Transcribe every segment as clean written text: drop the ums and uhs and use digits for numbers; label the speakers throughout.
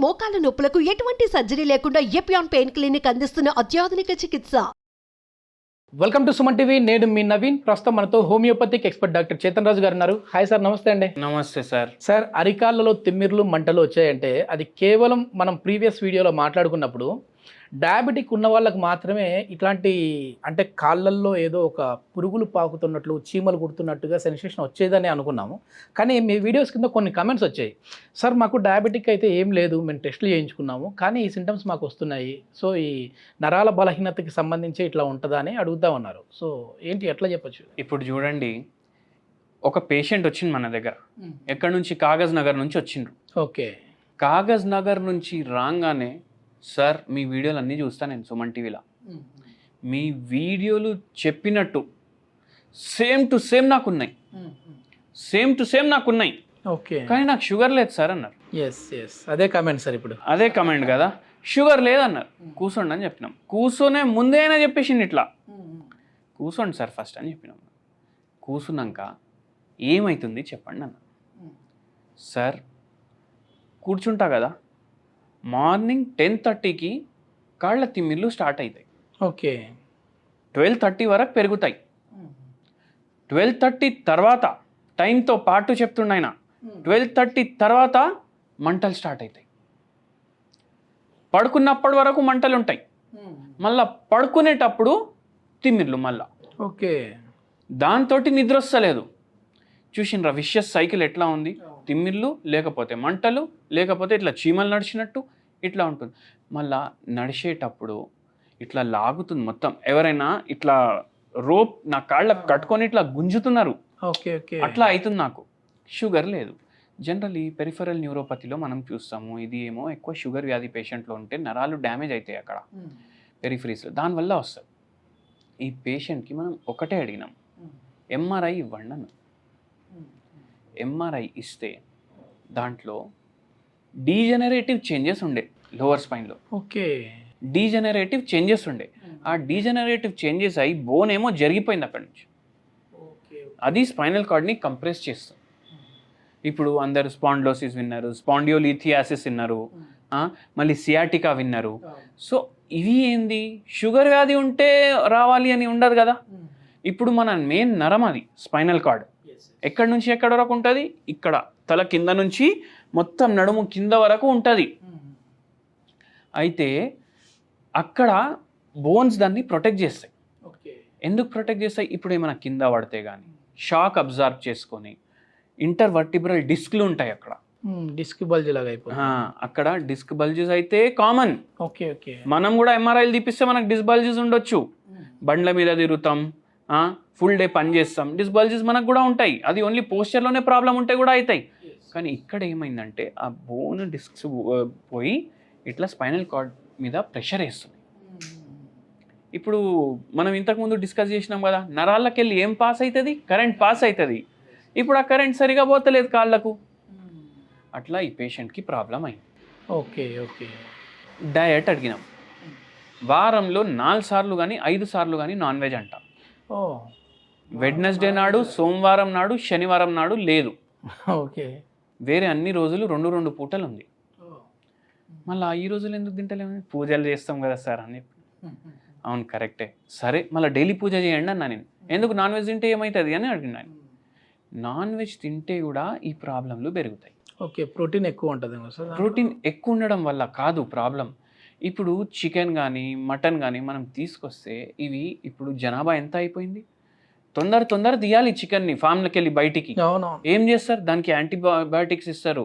Speaker 1: మోకాల నొప్పులకు ఎటువంటి సర్జరీ లేకుండా ఎపియాన్ పెయిన్ క్లినిక్ అందిస్తున్న అత్యాధునిక చికిత్స.
Speaker 2: Welcome to Suman TV. నేను మీ నవీన్. ప్రస్తుతం మనతో హోమియోపతిక్ ఎక్స్పర్ట్ డాక్టర్ చేతన్ రాజు గారు ఉన్నారు. హాయ్ సార్, నమస్తే అండి.
Speaker 3: నమస్తే సార్.
Speaker 2: సార్, అరికాళ్ళలో తిమ్మిర్లు మంటలు వచ్చాయంటే అది కేవలం మనం ప్రీవియస్ వీడియోలో మాట్లాడుకున్నప్పుడు డయాబెటిక్ ఉన్న వాళ్ళకి మాత్రమే ఇట్లాంటి, అంటే కాళ్ళల్లో ఏదో ఒక పురుగులు పాకుతున్నట్లు, చీమలు కుడుతున్నట్టుగా సెన్సేషన్ వచ్చేదని అనుకున్నాము. కానీ మీ వీడియోస్ కింద కొన్ని కమెంట్స్ వచ్చాయి. సార్, మాకు డయాబెటిక్ అయితే ఏం లేదు, మేము టెస్టులు చేయించుకున్నాము, కానీ ఈ సింటమ్స్ మాకు వస్తున్నాయి. సో ఈ నరాల బలహీనతకి సంబంధించి ఇట్లా ఉంటుందా అని అడుగుతా ఉన్నారు. సో ఏంటి, ఎట్లా చెప్పచ్చు?
Speaker 3: ఇప్పుడు చూడండి, ఒక పేషెంట్ వచ్చింది మన దగ్గర. ఎక్కడి నుంచి? కాగజ్ నగర్ నుంచి వచ్చిండ్రు.
Speaker 2: ఓకే.
Speaker 3: కాగజ్ నగర్ నుంచి రాగానే, సార్ మీ వీడియోలు అన్నీ చూస్తాను నేను సుమన్ టీవీలో, మీ వీడియోలు చెప్పినట్టు సేమ్ టు సేమ్ నాకున్నాయి, సేమ్ టు సేమ్ నాకున్నాయి,
Speaker 2: ఓకే,
Speaker 3: కానీ నాకు షుగర్ లేదు సార్ అన్నారు.
Speaker 2: ఎస్ ఎస్, అదే కామెంట్ సార్. ఇప్పుడు
Speaker 3: అదే కమెంట్ కదా, షుగర్ లేదన్నారు. కూర్చోండి అని చెప్పినాం. కూర్చొనే ముందే అయినా చెప్పేసింది ఇట్లా, కూర్చోండి సార్ ఫస్ట్ అని చెప్పినాం. కూర్చున్నాక ఏమవుతుంది చెప్పండి అన్న. సార్ కూర్చుంటా కదా, మార్నింగ్ 10:30కి కాళ్ళ తిమ్మిర్లు స్టార్ట్ అవుతాయి.
Speaker 2: ఓకే.
Speaker 3: 12:30 వరకు పెరుగుతాయి. 12:30 తర్వాత టైంతో పాటు చెప్తుండైనా 12:30 తర్వాత మంటలు స్టార్ట్ అవుతాయి. పడుకున్నప్పటి వరకు మంటలు ఉంటాయి, మళ్ళా పడుకునేటప్పుడు తిమ్మిర్లు మళ్ళా.
Speaker 2: ఓకే.
Speaker 3: దాంతో నిద్ర వస్తలేదు. చూసిండ్రా విషయస్ సైకిల్ ఎట్లా ఉంది? తిమ్మిర్లు, లేకపోతే మంటలు, లేకపోతే ఇట్లా చీమలు నడిచినట్టు ఇట్లా ఉంటుంది. మళ్ళా నడిచేటప్పుడు ఇట్లా లాగుతుంది మొత్తం. ఎవరైనా ఇట్లా రోప్ నా కాళ్ళకు కట్టుకొని ఇట్లా గుంజుతున్నారు.
Speaker 2: Okay okay.
Speaker 3: అట్లా అవుతుంది నాకు. షుగర్ లేదు. జనరల్లీ పెరిఫెరల్ న్యూరోపతిలో మనం చూస్తాము, ఇది ఏమో ఎక్కువ షుగర్ వ్యాధి పేషెంట్లో ఉంటే నరాలు డ్యామేజ్ అవుతాయి అక్కడ పెరిఫరీస్లో, దానివల్ల వస్తుంది. ఈ పేషెంట్కి మనం ఒకటే అడిగినాం, ఎంఆర్ఐ ఇవ్వండి అన్న. ఎంఆర్ఐ ఇస్తే దాంట్లో డీజనరేటివ్ చేంజెస్ ఉండే లోవర్ స్పైన్లో.
Speaker 2: ఓకే.
Speaker 3: డీజనరేటివ్ చేంజెస్ ఉండే. ఆ డీజనరేటివ్ చేంజెస్ అయ్యి బోన్ ఏమో జరిగిపోయింది అక్కడి నుంచి. అది స్పైనల్ కార్డ్ని కంప్రెస్ చేస్తుంది. ఇప్పుడు అందరు స్పాండ్లోసిస్ విన్నారు, స్పాండియోలిథియాసిస్ విన్నారు, మళ్ళీ సియాటికా విన్నారు. సో ఇవి ఏంది, షుగర్ వ్యాధి ఉంటే రావాలి అని ఉండదు కదా. ఇప్పుడు మన మెయిన్ నరం అది స్పైనల్ కార్డ్. ఎక్కడి నుంచి ఎక్కడి వరకు ఉంటుంది? ఇక్కడ తల కింద నుంచి మొత్తం నడుము కింద వరకు ఉంటుంది. అయితే అక్కడ బోన్స్ దాన్ని ప్రొటెక్ట్ చేస్తాయి. ఎందుకు ప్రొటెక్ట్ చేస్తాయి? ఇప్పుడు ఏమైనా కింద పడితే కానీ షాక్ అబ్జర్వ్ చేసుకొని ఇంటర్వర్టిబ్రల్ డిస్క్లు ఉంటాయి అక్కడ.
Speaker 2: డిస్క్ బల్జ్ లాగా అయిపోతుంది.
Speaker 3: అక్కడ డిస్క్ బల్జెస్ అయితే కామన్.
Speaker 2: Okay okay.
Speaker 3: మనం కూడా ఎంఆర్ఐలు తీపిస్తే మనకు డిస్క్ బల్జెస్ ఉండొచ్చు. బండ్ల మీద తిరుగుతాం, ఫుల్ డే పని చేస్తాం, డిస్క్ బల్జెస్ మనకు కూడా ఉంటాయి. అది ఓన్లీ పోస్చర్లోనే ప్రాబ్లం ఉంటే కూడా అవుతాయి. కానీ ఇక్కడ ఏమైందంటే ఆ బోన్ డిస్క్స్ పోయి ఇట్లా స్పైనల్ కార్డ్ మీద ప్రెషర్ వేస్తుంది. ఇప్పుడు మనం ఇంతకుముందు డిస్కస్ చేసినాం కదా, నరాళ్ళకి వెళ్ళి ఏం పాస్ అవుతుంది? కరెంట్ పాస్ అవుతుంది. ఇప్పుడు ఆ కరెంట్ సరిగా పోతలేదు కాళ్ళకు. అట్లా ఈ పేషెంట్కి ప్రాబ్లం అయింది.
Speaker 2: Okay okay.
Speaker 3: డయట్ అడిగినాం. వారంలో 4 సార్లు కానీ 5 సార్లు కానీ నాన్ వెజ్ అంటాం. వెడ్నెస్డే నాడు, సోమవారం నాడు, శనివారం నాడు లేదు.
Speaker 2: ఓకే.
Speaker 3: వేరే అన్ని రోజులు 2 పూటలు ఉంది. మళ్ళీ ఈ రోజులు ఎందుకు తింటలేము? పూజలు చేస్తాం కదా సార్ అని. అవును కరెక్టే. సరే మళ్ళీ డైలీ పూజ చేయండి అన్నా నేను. ఎందుకు నాన్ వెజ్ తింటే ఏమవుతుంది అని అడిగినాను. నాన్ వెజ్ తింటే కూడా ఈ ప్రాబ్లంలు పెరుగుతాయి.
Speaker 2: ఓకే. ప్రోటీన్ ఎక్కువ ఉంటుంది సార్.
Speaker 3: ప్రోటీన్ ఎక్కువ ఉండడం వల్ల కాదు ప్రాబ్లం. ఇప్పుడు చికెన్ కానీ మటన్ కానీ మనం తీసుకొస్తే ఇవి ఇప్పుడు జనాభా ఎంత అయిపోయింది? తొందర తీయాలి చికెన్ని ఫామ్లకి వెళ్ళి బయటికి. ఏం చేస్తారు? దానికి యాంటీబయాటిక్స్ ఇస్తారు,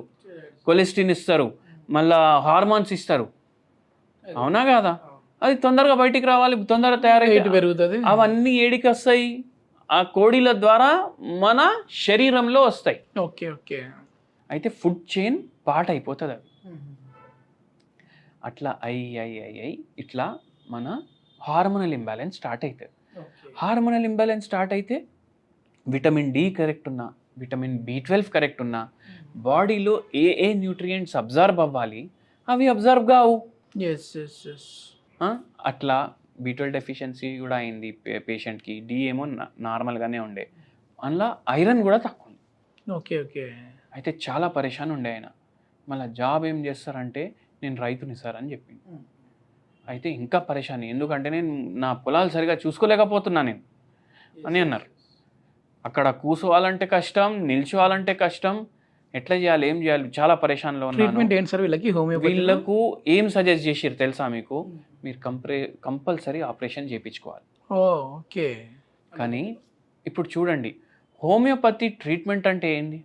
Speaker 3: కొలెస్ట్రిన్ ఇస్తారు, మళ్ళా హార్మోన్స్ ఇస్తారు. అవునా కాదా? అది తొందరగా బయటికి రావాలి, తొందరగా తయారై
Speaker 2: పెరుగుతుంది.
Speaker 3: అవన్నీ ఏడికి వస్తాయి? ఆ కోడిల ద్వారా మన శరీరంలో వస్తాయి.
Speaker 2: Okay okay.
Speaker 3: అయితే ఫుడ్ చైన్ పార్ట్ అయిపోతుంది అది. అట్లా అయ్యి ఇట్లా మన హార్మోనల్ ఇంబ్యాలెన్స్ స్టార్ట్ అవుతుంది. హార్మోనల్ ఇంబ్యాలెన్స్ స్టార్ట్ అయితే విటమిన్ డి కరెక్ట్ ఉన్నా, విటమిన్ B12 కరెక్ట్ ఉన్నా, బాడీలో ఏ న్యూట్రియంట్స్ అబ్జర్వ్ అవ్వాలి అవి అబ్జర్వ్ కావు. అట్లా B12 డెఫిషియన్సీ కూడా అయింది పేషెంట్కి. డి ఏమో నార్మల్గానే ఉండే, అందులో ఐరన్ కూడా తక్కువ ఉంది.
Speaker 2: Okay okay.
Speaker 3: అయితే చాలా పరేషాన్ ఉండే ఆయన. మళ్ళీ జాబ్ ఏం చేస్తారంటే నేను రైతుని సార్ అని చెప్పింది. అయితే ఇంకా పరేషాని, ఎందుకంటే నేను నా పొలాలు సరిగా చూసుకోలేకపోతున్నా నేను అని అన్నారు. అక్కడ కూర్చోవాలంటే కష్టం, నిల్చోవాలంటే కష్టం, ఎట్లా చేయాలి, ఏం చేయాలి, చాలా పరేషాన్లో ఉన్నాను.
Speaker 2: ట్రీట్మెంట్ ఏంటి సార్ వీళ్ళకి?
Speaker 3: వీళ్ళకు ఏం సజెస్ట్ చేసిరు తెలుసా మీకు? మీరు కంపల్సరీ ఆపరేషన్ చేయించుకోవాలి.
Speaker 2: ఓకే.
Speaker 3: కానీ ఇప్పుడు చూడండి, హోమియోపతి ట్రీట్మెంట్ అంటే ఏంది?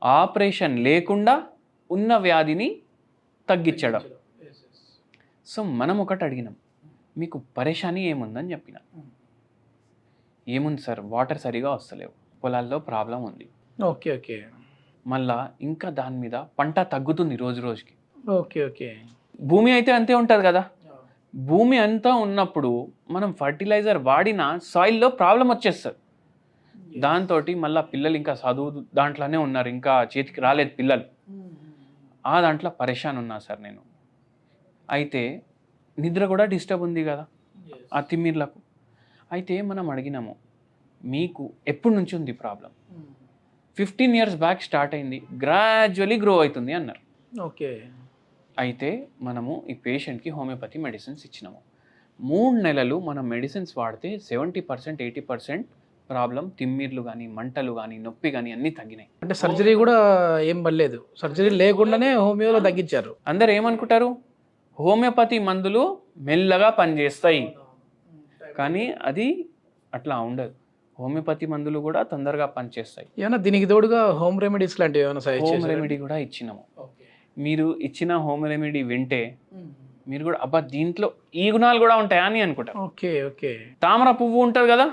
Speaker 3: ఆపరేషన్ లేకుండా ఉన్న వ్యాధిని తగ్గించడం. సో మనం ఒకటి అడిగినాం, మీకు పరేషాని ఏముందని చెప్పిన. ఏముంది సార్, వాటర్ సరిగా వస్తలేవు, పొలాల్లో ప్రాబ్లం ఉంది.
Speaker 2: Okay okay.
Speaker 3: మళ్ళా ఇంకా దాని మీద పంట తగ్గుతుంది రోజు రోజుకి.
Speaker 2: Okay okay.
Speaker 3: భూమి అయితే అంతే ఉంటుంది కదా. భూమి అంతా ఉన్నప్పుడు మనం ఫర్టిలైజర్ వాడినా సాయిల్లో ప్రాబ్లం వచ్చేస్తుంది. దాంతో మళ్ళీ పిల్లలు ఇంకా చదువు దాంట్లోనే ఉన్నారు, ఇంకా చేతికి రాలేదు పిల్లలు. ఆ దాంట్లో పరేషాన్ ఉన్నా సార్ నేను. అయితే నిద్ర కూడా డిస్టర్బ్ ఉంది కదా ఆ తిమ్మిర్లకు. అయితే మనం అడిగినాము, మీకు ఎప్పటి నుంచి ఉంది ప్రాబ్లం? 15 years బ్యాక్ స్టార్ట్ అయింది, గ్రాడ్యువలీ గ్రో అవుతుంది అన్నారు.
Speaker 2: ఓకే.
Speaker 3: అయితే మనము ఈ పేషెంట్కి హోమియోపతి మెడిసిన్స్ ఇచ్చినాము. 3 నెలలు మనం మెడిసిన్స్ వాడితే 70% 80% ప్రాబ్లం, తిమ్మిర్లు కానీ, మంటలు కానీ, నొప్పి కానీ అన్నీ తగ్గినాయి.
Speaker 2: అంటే సర్జరీ కూడా ఏం పడలేదు, సర్జరీ లేకుండానే హోమియోలో తగ్గించారు.
Speaker 3: అందరు ఏమనుకుంటారు, హోమియోపతి మందులు మెల్లగా పనిచేస్తాయి, కానీ అది అట్లా ఉండదు. హోమియోపతి మందులు కూడా తొందరగా పనిచేస్తాయి.
Speaker 2: ఏమన్నా దీనికి తోడుగా హోమ్ రెమెడీస్ లాంటివి ఏమైనా సజెస్ట్
Speaker 3: హోమ్ రెమెడీ కూడా ఇచ్చినాము. మీరు ఇచ్చిన హోమ్ రెమెడీ వింటే మీరు కూడా అబ్బా దీంట్లో ఈ గుణాలు కూడా ఉంటాయా అని అనుకుంటారు.
Speaker 2: Okay okay.
Speaker 3: తామర పువ్వు ఉంటుంది కదా,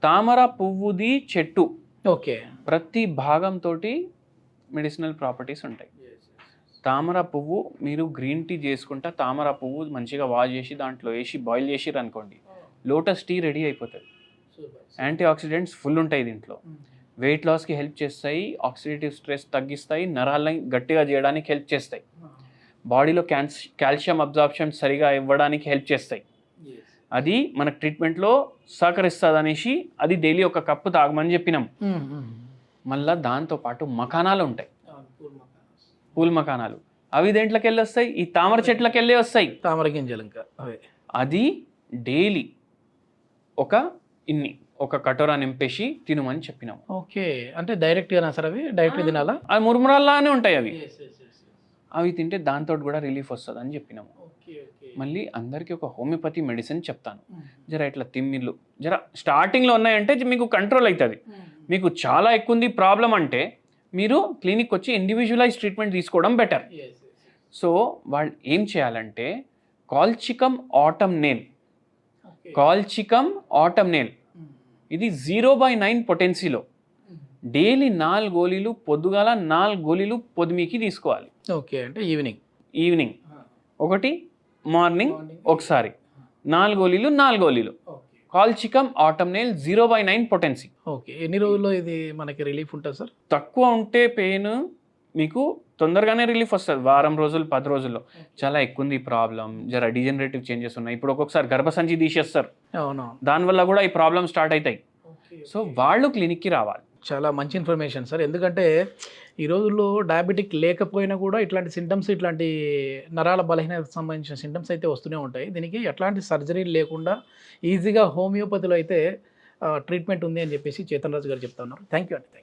Speaker 3: తామర పువ్వుది చెట్టు
Speaker 2: ఓకే,
Speaker 3: ప్రతి భాగంతో మెడిసినల్ ప్రాపర్టీస్ ఉంటాయి. తామర పువ్వు మీరు గ్రీన్ టీ చేసుకుంటా, తామర పువ్వు మంచిగా వాష్ చేసి దాంట్లో వేసి బాయిల్ చేసిర్రు అనుకోండి, లోటస్ టీ రెడీ అయిపోతుంది. యాంటీ ఆక్సిడెంట్స్ ఫుల్ ఉంటాయి దీంట్లో. వెయిట్ లాస్కి హెల్ప్ చేస్తాయి, ఆక్సిడేటివ్ స్ట్రెస్ తగ్గిస్తాయి, నరాలని గట్టిగా చేయడానికి హెల్ప్ చేస్తాయి, బాడీలో కాల్షియం అబ్జార్ప్షన్ సరిగా ఇవ్వడానికి హెల్ప్ చేస్తాయి. అది మన ట్రీట్మెంట్లో సహకరిస్తుంది అనేసి అది డైలీ ఒక కప్పు తాగమని చెప్పినాం. మళ్ళీ దాంతోపాటు మకానాలు ఉంటాయి, పూల్ మకానాలు. అవి దేంట్లోకి వెళ్ళి వస్తాయి? ఈ తామర చెట్లకి వెళ్ళి వస్తాయి,
Speaker 2: తామర గింజలు. ఇంకా
Speaker 3: అది డైలీ ఒక కటోరా నింపేసి తినమని చెప్పినాం.
Speaker 2: ఓకే. అంటే డైరెక్ట్గా సార్ అవి డైరెక్ట్గా తినాలా?
Speaker 3: అవి మురుమురాల్లానే ఉంటాయి అవి. అవి తింటే దాంతో కూడా రిలీఫ్ వస్తుంది అని చెప్పినాము. మళ్ళీ అందరికీ ఒక హోమియోపతి మెడిసిన్ చెప్తాను. జర ఇట్లా తిమ్మిర్లు జర స్టార్టింగ్లో ఉన్నాయంటే మీకు కంట్రోల్ అవుతుంది. మీకు చాలా ఎక్కువ ఉంది ప్రాబ్లం అంటే మీరు క్లినిక్ వచ్చి ఇండివిజువలైజ్ ట్రీట్మెంట్ తీసుకోవడం బెటర్. సో వాళ్ళు ఏం చేయాలంటే కాల్చికమ్ ఆటమ్ నేల్ ఇది 0/9 పొటెన్సీలో డైలీ 4 గోళీలు పొద్దుగాల, 4 గోళీలు పొద్దుమికి తీసుకోవాలి.
Speaker 2: ఓకే. అంటే ఈవినింగ్ ఒకటి, మార్నింగ్ ఒకసారి, 4 గోళీలు. కాల్చికమ్ ఆటమ్ నేల్ 0/9 పొటెన్సీ. ఓకే. ఎన్ని రోజుల్లో ఇది మనకి రిలీఫ్ ఉంటుంది సార్?
Speaker 3: తక్కువ ఉంటే పెయిన్ మీకు తొందరగానే రిలీఫ్ వస్తుంది, వారం రోజులు 10 రోజుల్లో. చాలా ఎక్కువ ఉంది ప్రాబ్లం, జర డిజనరేటివ్ చేంజెస్ ఉన్నాయి, ఇప్పుడు ఒక్కొక్కసారి గర్భసంచి తీసేస్తారు,
Speaker 2: అవును,
Speaker 3: దానివల్ల కూడా ఈ ప్రాబ్లం స్టార్ట్ అవుతాయి. సో వాళ్ళు క్లినిక్కి రావాలి.
Speaker 2: చాలా మంచి ఇన్ఫర్మేషన్ సార్. ఎందుకంటే ఈ రోజుల్లో డయాబెటిక్ లేకపోయినా కూడా ఇట్లాంటి సింటమ్స్, ఇట్లాంటి నరాల బలహీనతకు సంబంధించిన సింటమ్స్ అయితే వస్తూనే ఉంటాయి. దీనికి ఎట్లాంటి సర్జరీ లేకుండా ఈజీగా హోమియోపతిలో అయితే ట్రీట్మెంట్ ఉంది అని చెప్పేసి చేతన్ రాజు గారు చెప్తా ఉన్నారు. థ్యాంక్ యూ అండి.